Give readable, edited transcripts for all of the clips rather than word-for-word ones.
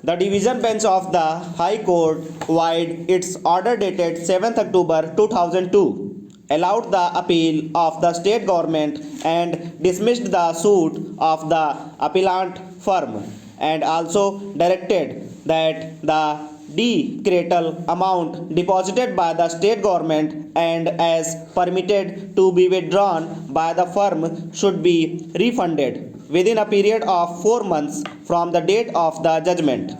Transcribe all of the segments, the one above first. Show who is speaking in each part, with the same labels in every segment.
Speaker 1: The division bench of the High Court, vide its order dated 7th October 2002, allowed the appeal of the state government and dismissed the suit of the appellant firm, and also directed that the decretal amount deposited by the state government and as permitted to be withdrawn by the firm should be refunded within a period of 4 months from the date of the judgment.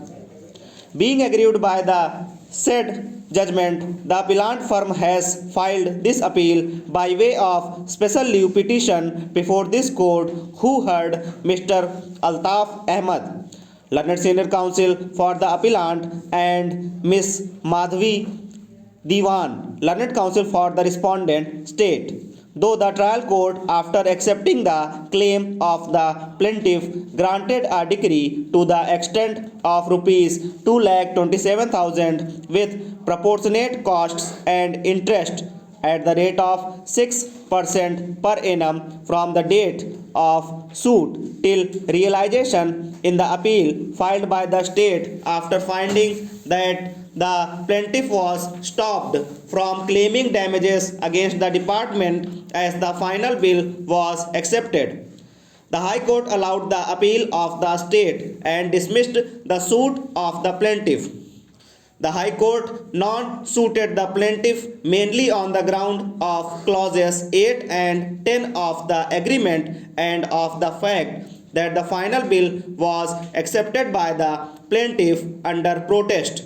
Speaker 1: Being aggrieved by the said judgment, the appellant firm has filed this appeal by way of special leave petition before this court, who heard Mr. Altaf Ahmad, learned senior counsel for the appellant, and Miss Madhvi Diwan, learned counsel for the respondent, state. Though the trial court, after accepting the claim of the plaintiff, granted a decree to the extent of rupees 2,27,000 with proportionate costs and interest at the rate of 6% per annum from the date of suit till realization in the appeal filed by the state after finding that the plaintiff was stopped from claiming damages against the department as the final bill was accepted. The High Court allowed the appeal of the state and dismissed the suit of the plaintiff. The High Court non-suited the plaintiff mainly on the ground of clauses 8 and 10 of the agreement and of the fact that the final bill was accepted by the plaintiff under protest.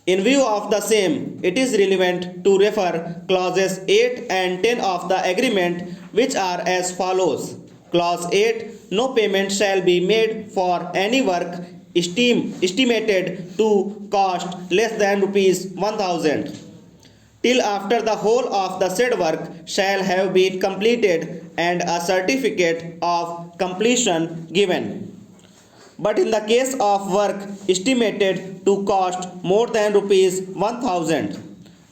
Speaker 1: In view of the same, it is relevant to refer clauses 8 and 10 of the agreement, which are as follows. Clause 8. No payment shall be made for any work estimated to cost less than rupees 1,000 till after the whole of the said work shall have been completed and a certificate of completion given. But in the case of work estimated to cost more than rupees 1,000,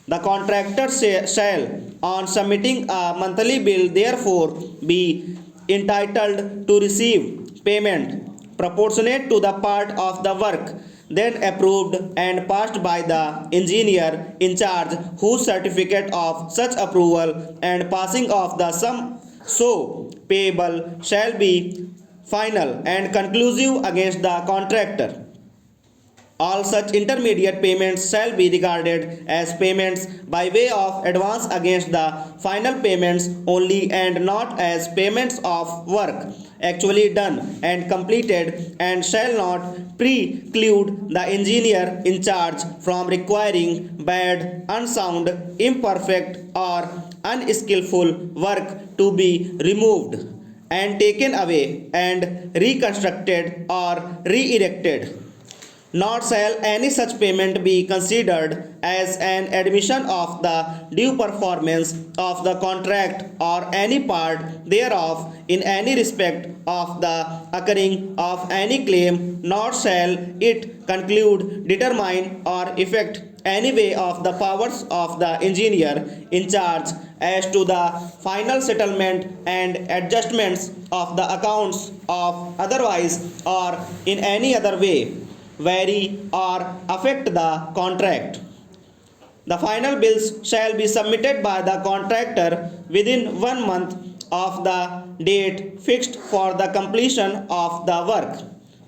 Speaker 1: the contractor shall, on submitting a monthly bill, therefore be entitled to receive payment proportionate to the part of the work then approved and passed by the engineer in charge, whose certificate of such approval and passing of the sum so payable shall be final and conclusive against the contractor. All such intermediate payments shall be regarded as payments by way of advance against the final payments only, and not as payments of work actually done and completed, and shall not preclude the engineer in charge from requiring bad, unsound, imperfect, or unskillful work to be removed and taken away and reconstructed or re-erected. Nor shall any such payment be considered as an admission of the due performance of the contract or any part thereof in any respect of the occurring of any claim, nor shall it conclude, determine, or effect any way of the powers of the engineer in charge as to the final settlement and adjustments of the accounts of otherwise or in any other way vary or affect the contract. The final bills shall be submitted by the contractor within 1 month of the date fixed for the completion of the work.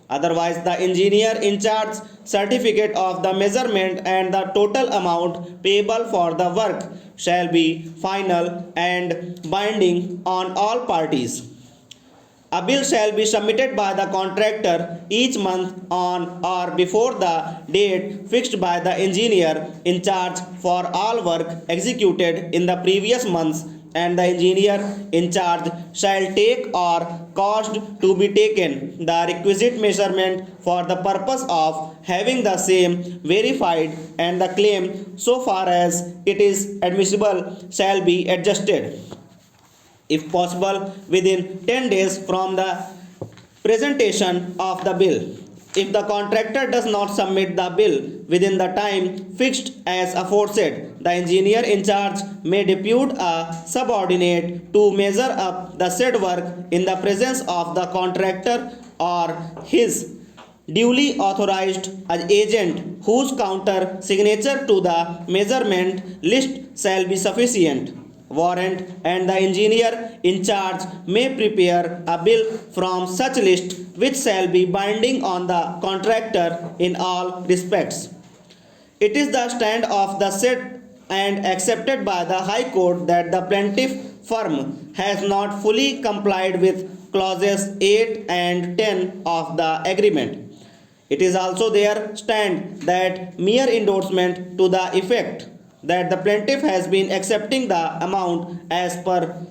Speaker 1: Otherwise, the engineer in charge certificate of the measurement and the total amount payable for the work shall be final and binding on all parties. A bill shall be submitted by the contractor each month on or before the date fixed by the engineer in charge for all work executed in the previous months, and the engineer in charge shall take or caused to be taken the requisite measurement for the purpose of having the same verified, and the claim, so far as it is admissible, shall be adjusted, if possible, within 10 days from the presentation of the bill. If the contractor does not submit the bill within the time fixed as aforesaid, the engineer in charge may depute a subordinate to measure up the said work in the presence of the contractor or his duly authorized agent whose counter signature to the measurement list shall be sufficient. Warrant and the engineer in charge may prepare a bill from such list which shall be binding on the contractor in all respects. It is the stand of the said and accepted by the High Court that the plaintiff firm has not fully complied with clauses 8 and 10 of the agreement. It is also their stand that mere endorsement to the effect that the plaintiff has been accepting the amount as per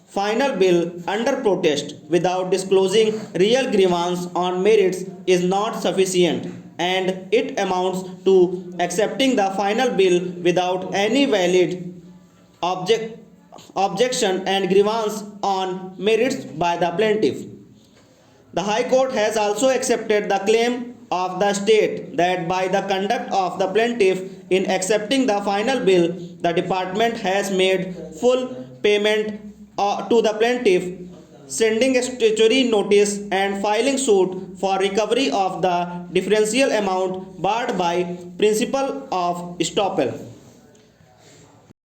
Speaker 1: final bill under protest without disclosing real grievance on merits is not sufficient, and it amounts to accepting the final bill without any valid object, objection and grievance on merits by the plaintiff. The High Court has also accepted the claim of the state that by the conduct of the plaintiff in accepting the final bill, the department has made full payment to the plaintiff, sending a statutory notice and filing suit for recovery of the differential amount barred by principle of estoppel.